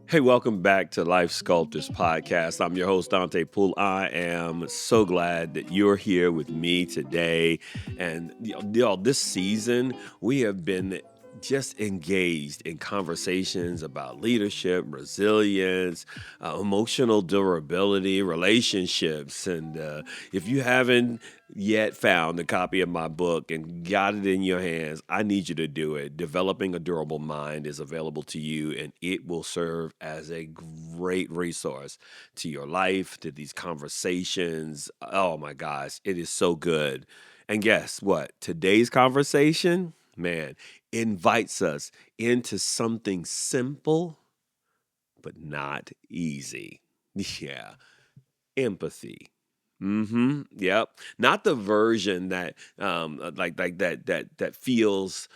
Hey, welcome back to Life Sculptors podcast. I'm your host, Dante Poole. I am so glad that you're here with me today. And this season, we have been just engaged in conversations about leadership, resilience, emotional durability, relationships. And if you haven't yet found a copy of my book and got it in your hands, I need you to do it. Developing a Durable Mind is available to you, and it will serve as a great resource to your life, to these conversations. Oh my gosh, it is so good. And guess what? Today's conversation, man, invites us into something simple but not easy. Yeah, empathy. Yep. Not the version that that feels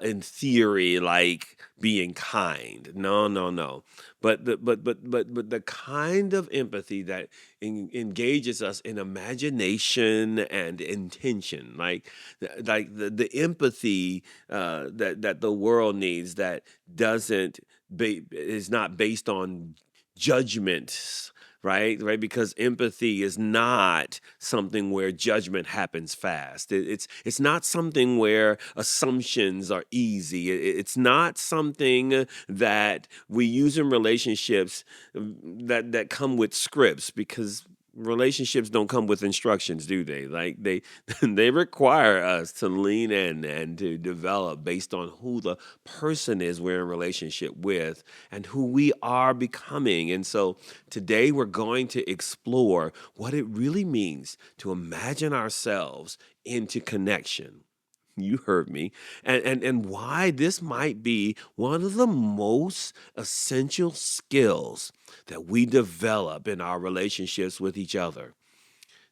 in theory like being kind. No, no, no. But the kind of empathy that engages us in imagination and intention. The empathy that the world needs, that doesn't is not based on judgments, right, because empathy is not something where judgment happens fast. It's not something where assumptions are easy. It's not something that we use in relationships that come with scripts, because relationships don't come with instructions, do they? Like they require us to lean in and to develop based on who the person is we're in relationship with and who we are becoming. And so today we're going to explore what it really means to imagine ourselves into connection. You heard me. And why this might be one of the most essential skills that we develop in our relationships with each other.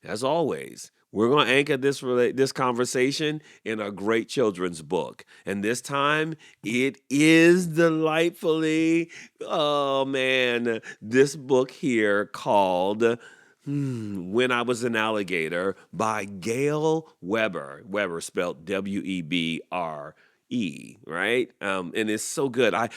As always, we're going to anchor this conversation in a great children's book. And this time it is delightfully, oh man, this book here called When I Was an Alligator by Gayle Webre. Weber spelled Webre, right? And it's so good. I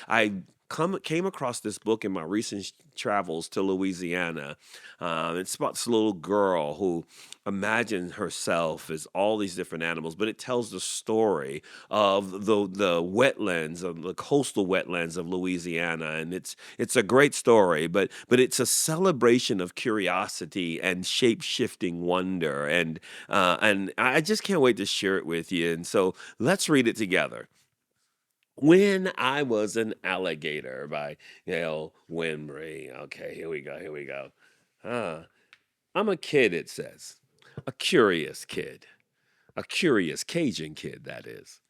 came across this book in my recent travels to Louisiana. It's about this little girl who imagines herself as all these different animals, but it tells the story of the wetlands, of the coastal wetlands of Louisiana, and it's a great story, but it's a celebration of curiosity and shape shifting wonder, and I just can't wait to share it with you. And so let's read it together. When I Was an Alligator by Gayle Webre. Okay, here we go. Here we go. Ah, I'm a kid, it says. A curious kid. A curious Cajun kid, that is.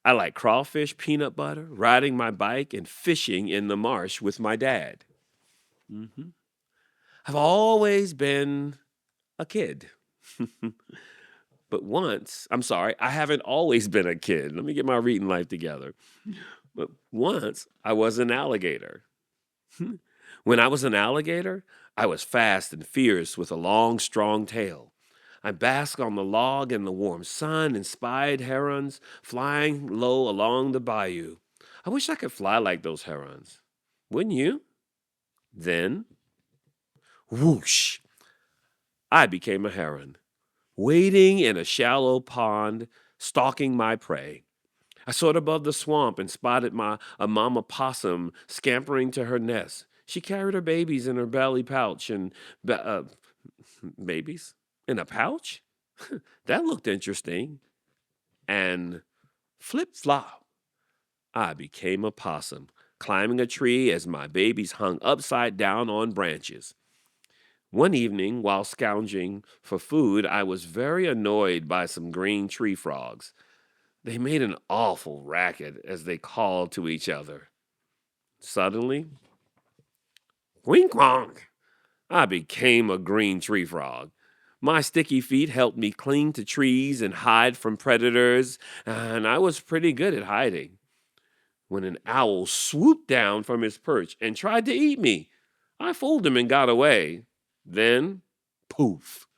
I like crawfish, peanut butter, riding my bike, and fishing in the marsh with my dad. hmm I've always been a kid. But once, I'm sorry, I haven't always been a kid. Let me get my reading life together. But once I was an alligator. When I was an alligator, I was fast and fierce with a long, strong tail. I basked on the log in the warm sun and spied herons flying low along the bayou. I wish I could fly like those herons. Wouldn't you? Then, whoosh, I became a heron, wading in a shallow pond, stalking my prey. I soared above the swamp and spotted a mama possum scampering to her nest. She carried her babies in her belly pouch and babies in a pouch? That looked interesting. And flip flop, I became a possum, climbing a tree as my babies hung upside down on branches. One evening, while scrounging for food, I was very annoyed by some green tree frogs. They made an awful racket as they called to each other. Suddenly, wink wonk, I became a green tree frog. My sticky feet helped me cling to trees and hide from predators, and I was pretty good at hiding. When an owl swooped down from his perch and tried to eat me, I fooled him and got away. Then, poof,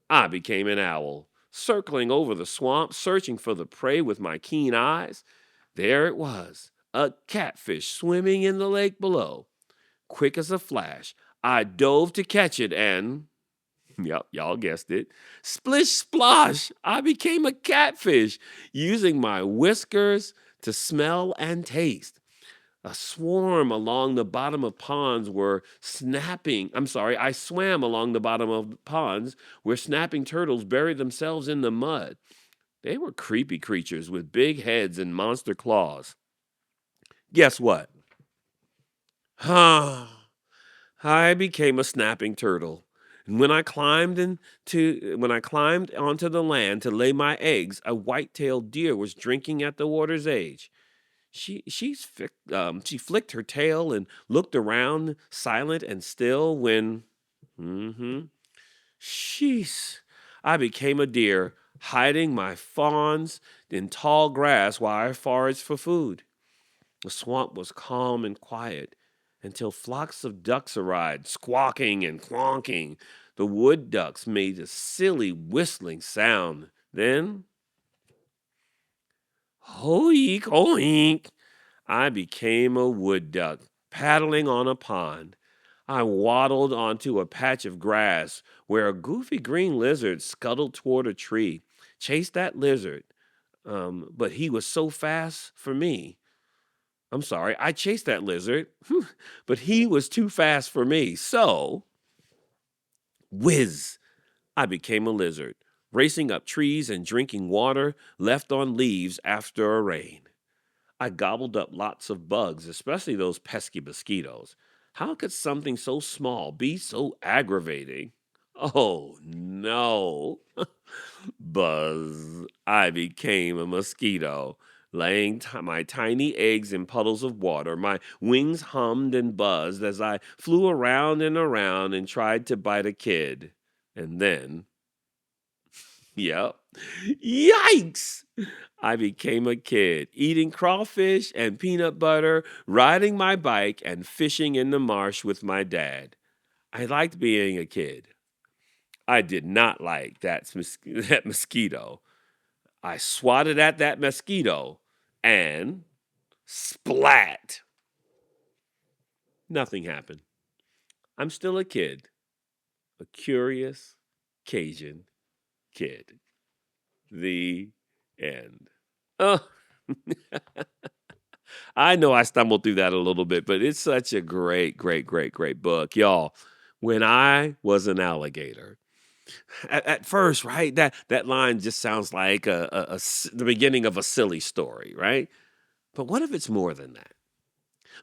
I became an owl, circling over the swamp, searching for the prey with my keen eyes. There it was, a catfish swimming in the lake below. Quick as a flash, I dove to catch it and, yep, y'all guessed it, splish splosh, I became a catfish using my whiskers to smell and taste. A swarm along the bottom of ponds were snapping. I'm sorry, I swam along the bottom of ponds where snapping turtles buried themselves in the mud. They were creepy creatures with big heads and monster claws. Guess what? I became a snapping turtle. And when I climbed onto the land to lay my eggs, a white-tailed deer was drinking at the water's edge. She flicked her tail and looked around, silent and still. Mm-hmm, sheesh, I became a deer, hiding my fawns in tall grass while I foraged for food. The swamp was calm and quiet until flocks of ducks arrived, squawking and clonking. The wood ducks made a silly whistling sound. Then, hoink, hoink, I became a wood duck, paddling on a pond. I waddled onto a patch of grass where a goofy green lizard scuttled toward a tree. Chased that lizard, but he was so fast for me. I'm sorry, I chased that lizard, but he was too fast for me. So, whiz, I became a lizard, racing up trees and drinking water left on leaves after a rain. I gobbled up lots of bugs, especially those pesky mosquitoes. How could something so small be so aggravating? Oh no. Buzz, I became a mosquito, laying my tiny eggs in puddles of water. My wings hummed and buzzed as I flew around and around and tried to bite a kid. And then, yep, yikes! I became a kid, eating crawfish and peanut butter, riding my bike, and fishing in the marsh with my dad. I liked being a kid. I did not like that mosquito. I swatted at that mosquito and splat. Nothing happened. I'm still a kid, a curious Cajun kid. The end. Oh, I know I stumbled through that a little bit, but it's such a great, great, great, great book. Y'all, when I was an alligator, at first, right, that line just sounds like the beginning of a silly story, right? But what if it's more than that?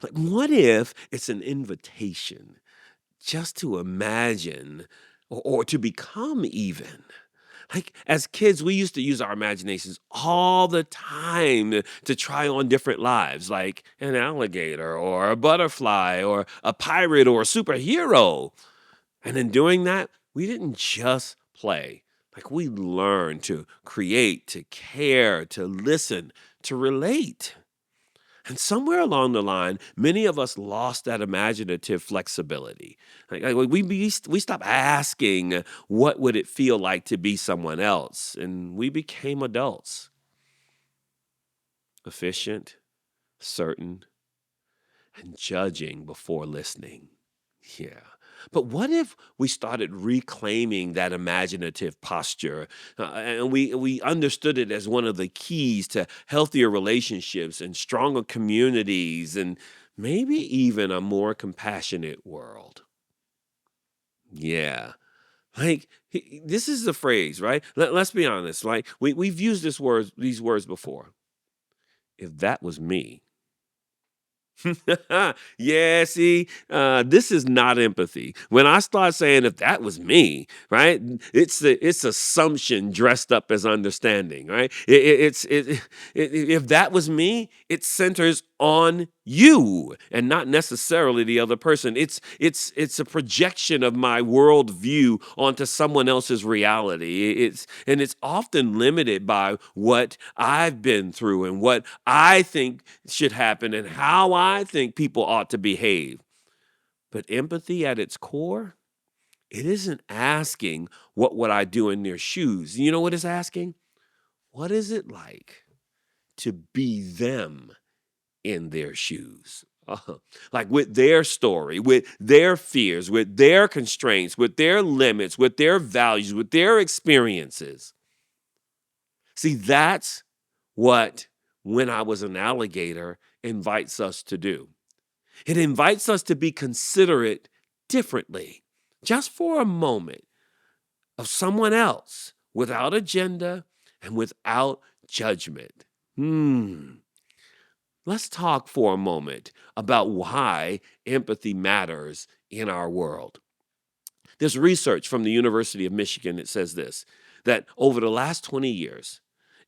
Like, what if it's an invitation just to imagine or to become even? Like, as kids, we used to use our imaginations all the time to try on different lives, like an alligator or a butterfly or a pirate or a superhero. And in doing that, we didn't just play. Like, we learned to create, to care, to listen, to relate. And somewhere along the line, many of us lost that imaginative flexibility. We stopped asking, what would it feel like to be someone else? And we became adults, efficient, certain, and judging before listening. Yeah. But what if we started reclaiming that imaginative posture and we understood it as one of the keys to healthier relationships and stronger communities and maybe even a more compassionate world? Yeah. Like this is the phrase, right? Let's be honest. Like we've used these words before. If that was me, yeah, see, this is not empathy. When I start saying if that was me, right, it's assumption dressed up as understanding, right? If that was me, it centers on you and not necessarily the other person. It's a projection of my worldview onto someone else's reality. It's often limited by what I've been through and what I think should happen and how I think people ought to behave. But empathy at its core, it isn't asking what would I do in their shoes. You know what it's asking? What is it like to be them in their shoes? Uh, like with their story, with their fears, with their constraints, with their limits, with their values, with their experiences. See, that's what When I Was an Alligator invites us to do. It invites us to be considerate differently, just for a moment, of someone else without agenda and without judgment. Let's talk for a moment about why empathy matters in our world. There's research from the University of Michigan that says this, that over the last 20 years,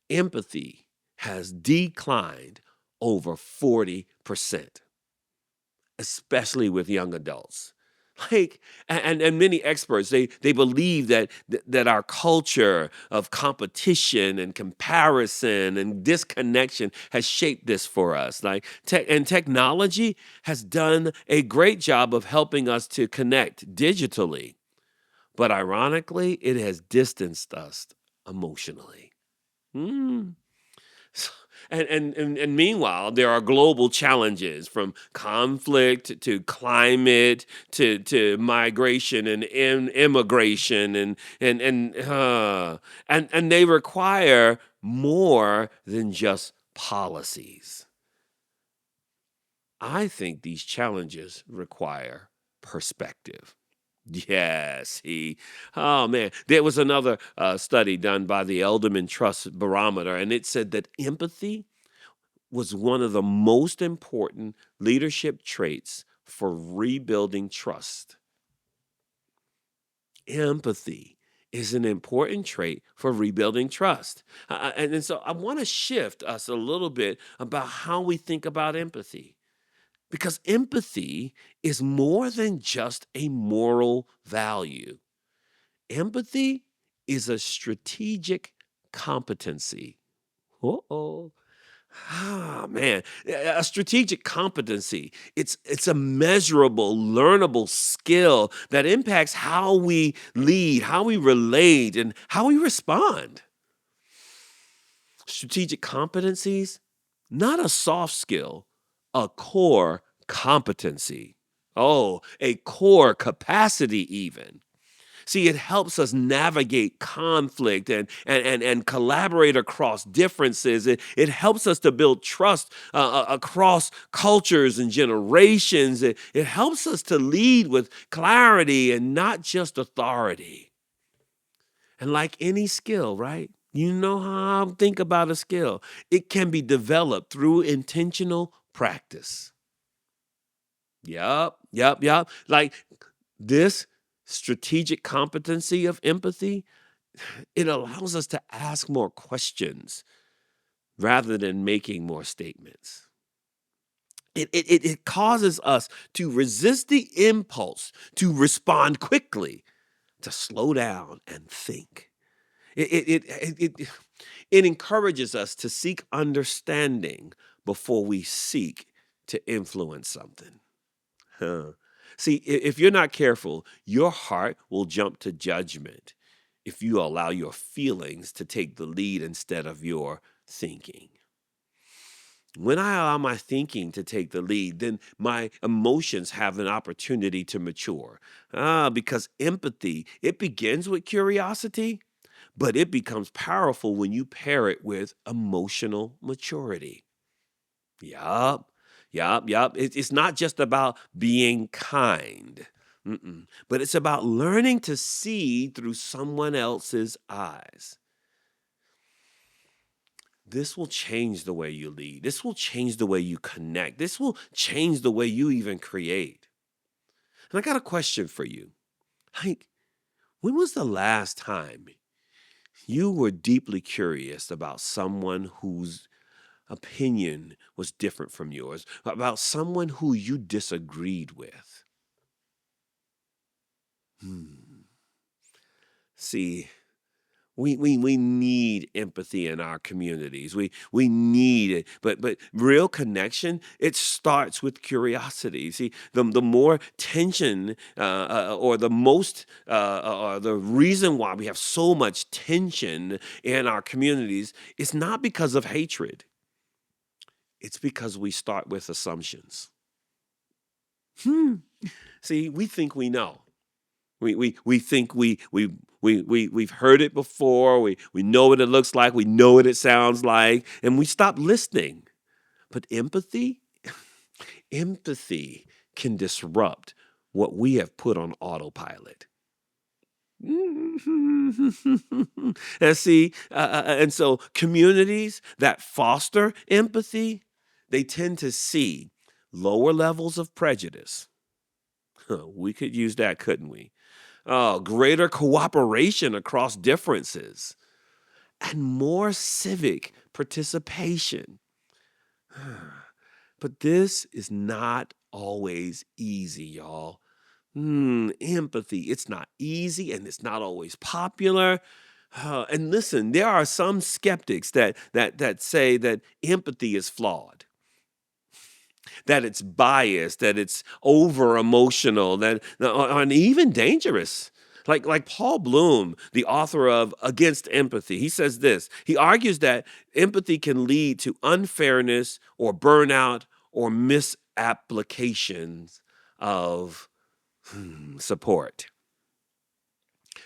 empathy has declined over 40%, especially with young adults. And many experts, they believe that our culture of competition and comparison and disconnection has shaped this for us. And technology has done a great job of helping us to connect digitally, but ironically, it has distanced us emotionally. Hmm. And meanwhile, there are global challenges from conflict to climate to migration and immigration and they require more than just policies. I think these challenges require perspective. Yes, oh man, there was another study done by the Elderman Trust Barometer, and it said that empathy was one of the most important leadership traits for rebuilding trust. Empathy is an important trait for rebuilding trust. And so I want to shift us a little bit about how we think about empathy. Because empathy is more than just a moral value. Empathy is a strategic competency. Uh-oh. Man, a strategic competency. It's a measurable, learnable skill that impacts how we lead, how we relate, and how we respond. Strategic competencies, not a soft skill, a core competency. Oh, a core capacity even. See, it helps us navigate conflict and collaborate across differences. It helps us to build trust across cultures and generations. It helps us to lead with clarity and not just authority. And like any skill, right? You know how I think about a skill. It can be developed through intentional practice. Yup. Like this strategic competency of empathy, it allows us to ask more questions rather than making more statements. It causes us to resist the impulse to respond quickly, to slow down and think. It encourages us to seek understanding before we seek to influence something. Huh. See, if you're not careful, your heart will jump to judgment if you allow your feelings to take the lead instead of your thinking. When I allow my thinking to take the lead, then my emotions have an opportunity to mature. Because empathy, it begins with curiosity, but it becomes powerful when you pair it with emotional maturity. Yup. Yup. It's not just about being kind, but it's about learning to see through someone else's eyes. This will change the way you lead. This will change the way you connect. This will change the way you even create. And I got a question for you. Like, when was the last time you were deeply curious about someone whose opinion was different from yours, about someone who you disagreed with? Hmm. See, we need empathy in our communities. We need it, but real connection, it starts with curiosity. See, the more tension or the most or the reason why we have so much tension in our communities, it's not because of hatred. It's because we start with assumptions. Hmm. See, we think we know. We think we've heard it before. We know what it looks like. We know what it sounds like, and we stop listening. But empathy can disrupt what we have put on autopilot. And see, and so communities that foster empathy, they tend to see lower levels of prejudice. We could use that, couldn't we? Greater cooperation across differences and more civic participation. But this is not always easy, y'all. Empathy, it's not easy and it's not always popular. And listen, there are some skeptics that say that empathy is flawed, that it's biased, that it's over emotional, that and even dangerous. Like Paul Bloom, the author of Against Empathy, he says this. He argues that empathy can lead to unfairness or burnout or misapplications of support.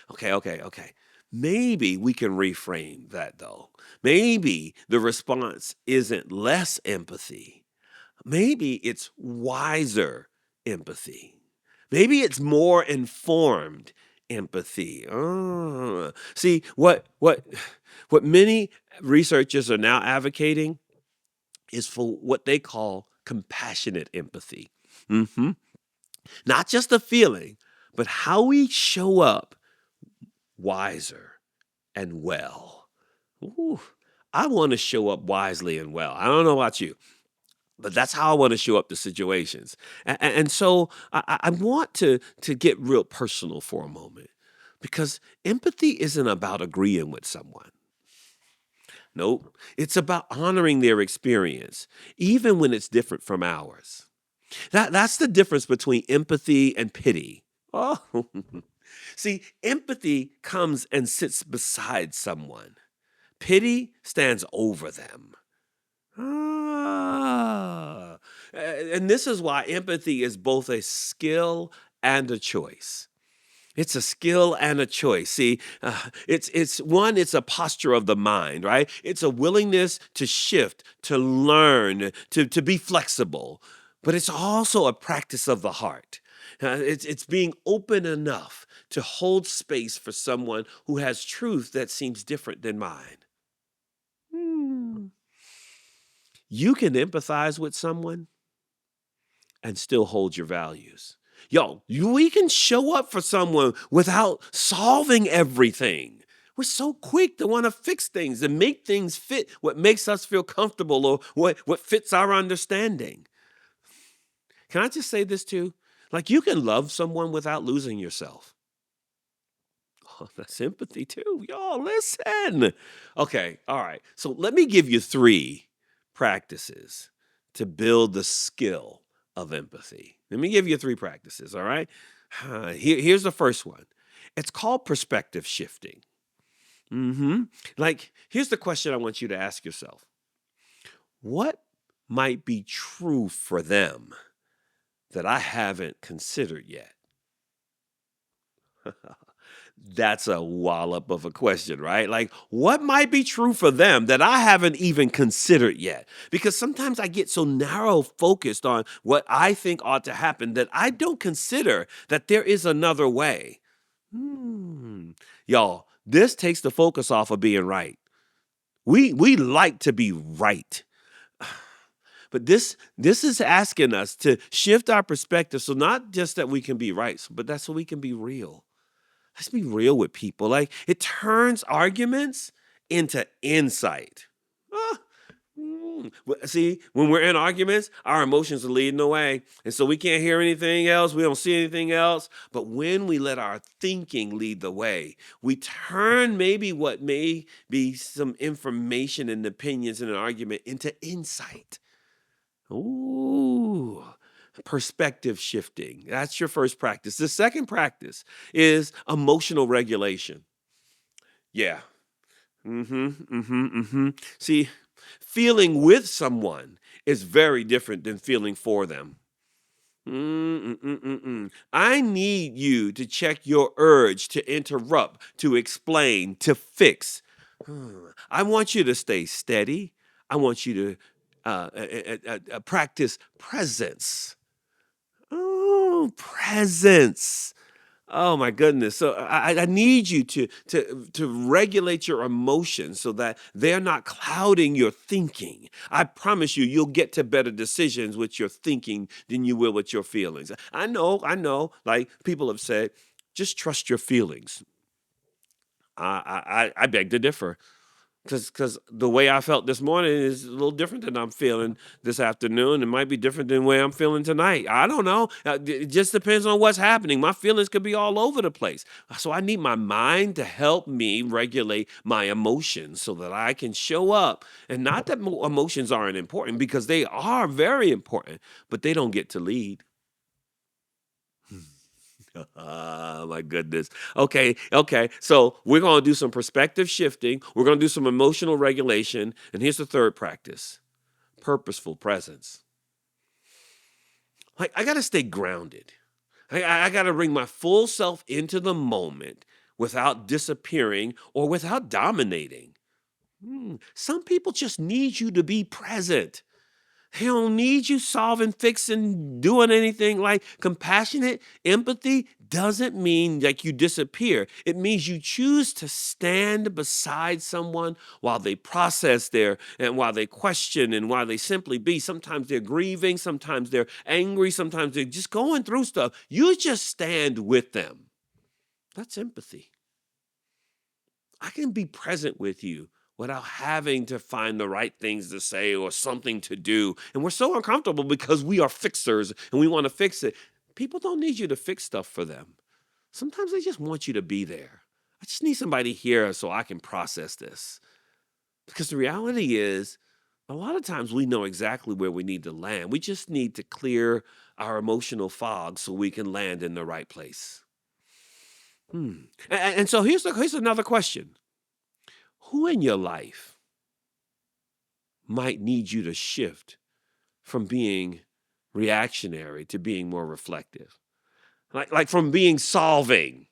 Okay. Maybe we can reframe that though. Maybe the response isn't less empathy. Maybe it's wiser empathy. Maybe it's more informed empathy. See, what many researchers are now advocating is for what they call compassionate empathy. Mhm. Not just a feeling, but how we show up wiser and well. Ooh, I want to show up wisely and well. I don't know about you, but that's how I want to show up to situations. And so I want to get real personal for a moment because empathy isn't about agreeing with someone. Nope. It's about honoring their experience, even when it's different from ours. That's the difference between empathy and pity. Oh, see, empathy comes and sits beside someone. Pity stands over them. Ah. And this is why empathy is both a skill and a choice. It's a skill and a choice. See, it's a posture of the mind, right? It's a willingness to shift, to learn, to be flexible. But it's also a practice of the heart. It's being open enough to hold space for someone who has truth that seems different than mine. Hmm. You can empathize with someone and still hold your values. We can show up for someone without solving everything. We're so quick to want to fix things and make things fit what makes us feel comfortable or what fits our understanding. Can I just say this too? Like you can love someone without losing yourself. Oh, that's empathy too. Y'all, listen. Okay, all right. So let me give you three practices to build the skill of empathy. Let me give you three practices, all right? Here's the first one. It's called perspective shifting. Like, here's the question I want you to ask yourself. What might be true for them that I haven't considered yet? That's a wallop of a question, right? Like, what might be true for them that I haven't even considered yet? Because sometimes I get so narrow focused on what I think ought to happen that I don't consider that there is another way. Hmm. Y'all, this takes the focus off of being right. We like to be right. But this is asking us to shift our perspective so not just that we can be right, but that's so we can be real. Let's be real with people. Like it turns arguments into insight. Ah, See, when we're in arguments, our emotions are leading the way. And so we can't hear anything else. We don't see anything else. But when we let our thinking lead the way, we turn maybe what may be some information and opinions in an argument into insight. Ooh, perspective shifting. That's your first practice. The second practice is emotional regulation. Yeah. See, feeling with someone is very different than feeling for them. I need you to check your urge to interrupt, to explain, to fix. I want you to stay steady. I want you to practice presence. Oh, presence. Oh my goodness. So I need you to regulate your emotions so that they're not clouding your thinking. I promise you, you'll get to better decisions with your thinking than you will with your feelings. I know. Like people have said, just trust your feelings. I beg to differ. Because the way I felt this morning is a little different than I'm feeling this afternoon. It might be different than the way I'm feeling tonight. I don't know. It just depends on what's happening. My feelings could be all over the place. So I need my mind to help me regulate my emotions so that I can show up. And not that emotions aren't important, because they are very important, but they don't get to lead. Oh my goodness. Okay. So we're going to do some perspective shifting. We're going to do some emotional regulation. And here's the third practice: purposeful presence. Like, I got to stay grounded. I got to bring my full self into the moment without disappearing or without dominating. Some people just need you to be present. They don't need you solving, fixing, doing anything. Like, compassionate empathy doesn't mean like you disappear. It means you choose to stand beside someone while they process their and while they question and while they simply be. Sometimes they're grieving, sometimes they're angry, sometimes they're just going through stuff. You just stand with them. That's empathy. I can be present with you without having to find the right things to say or something to do. And we're so uncomfortable because we are fixers and we want to fix it. People don't need you to fix stuff for them. Sometimes they just want you to be there. I just need somebody here so I can process this. Because the reality is, a lot of times we know exactly where we need to land. We just need to clear our emotional fog so we can land in the right place. And so here's another question. Who in your life might need you to shift from being reactionary to being more reflective? Like from being solving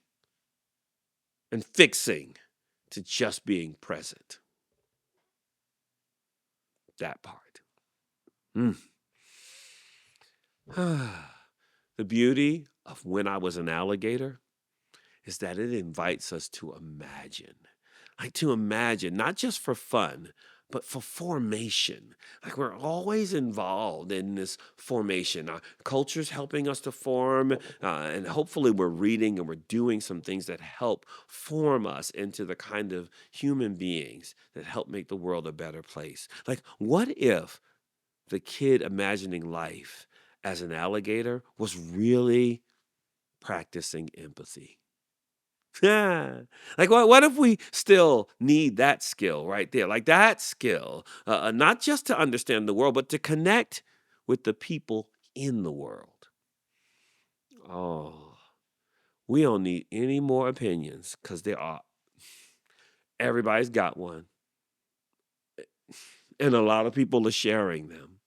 and fixing to just being present. That part. Mm. The beauty of When I Was an Alligator is that it invites us to imagine. Like, to imagine, not just for fun, but for formation. Like, we're always involved in this formation. Our culture's helping us to form, and hopefully we're reading and we're doing some things that help form us into the kind of human beings that help make the world a better place. Like, what if the kid imagining life as an alligator was really practicing empathy? Yeah. Like, what if we still need that skill right there? Like, that skill, not just to understand the world, but to connect with the people in the world. Oh, we don't need any more opinions because there are. Everybody's got one, and a lot of people are sharing them.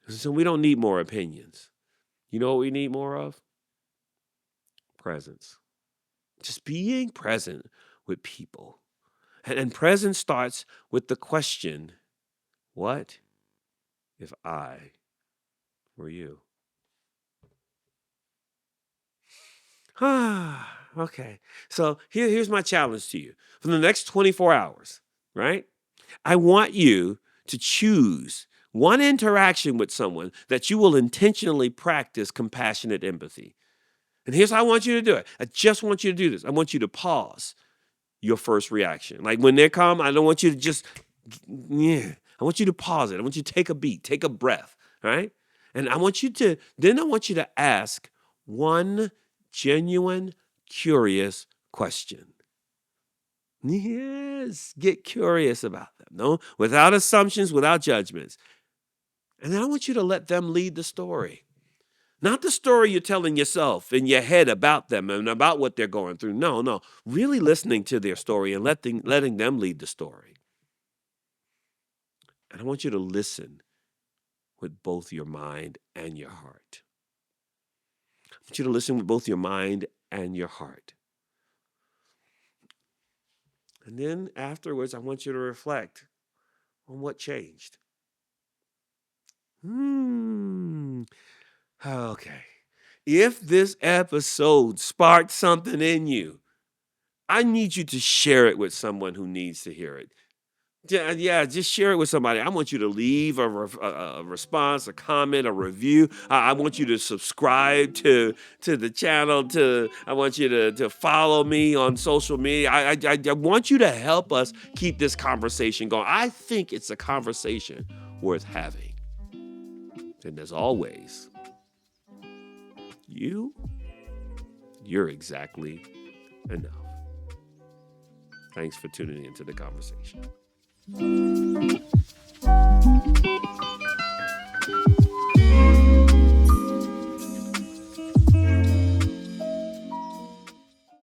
So we don't need more opinions. You know what we need more of? Presence. Just being present with people. And presence starts with the question, what if I were you? Okay. So here's my challenge to you. For the next 24 hours, right? I want you to choose one interaction with someone that you will intentionally practice compassionate empathy. And here's how I want you to do it. I just want you to do this. I want you to pause your first reaction. Like, when they come, I don't want you to just, yeah. I want you to pause it. I want you to take a beat, take a breath, right? And I want you to ask one genuine, curious question. Yes, get curious about them. No, without assumptions, without judgments. And then I want you to let them lead the story. Not the story you're telling yourself in your head about them and about what they're going through. No. Really listening to their story and letting them lead the story. And I want you to listen with both your mind and your heart. I want you to listen with both your mind and your heart. And then afterwards, I want you to reflect on what changed. Okay. If this episode sparked something in you, I need you to share it with someone who needs to hear it. Yeah, just share it with somebody. I want you to leave a response, a comment, a review. I want you to subscribe to the channel. I want you to follow me on social media. I want you to help us keep this conversation going. I think it's a conversation worth having. And as always, you're exactly enough. Thanks for tuning into the conversation.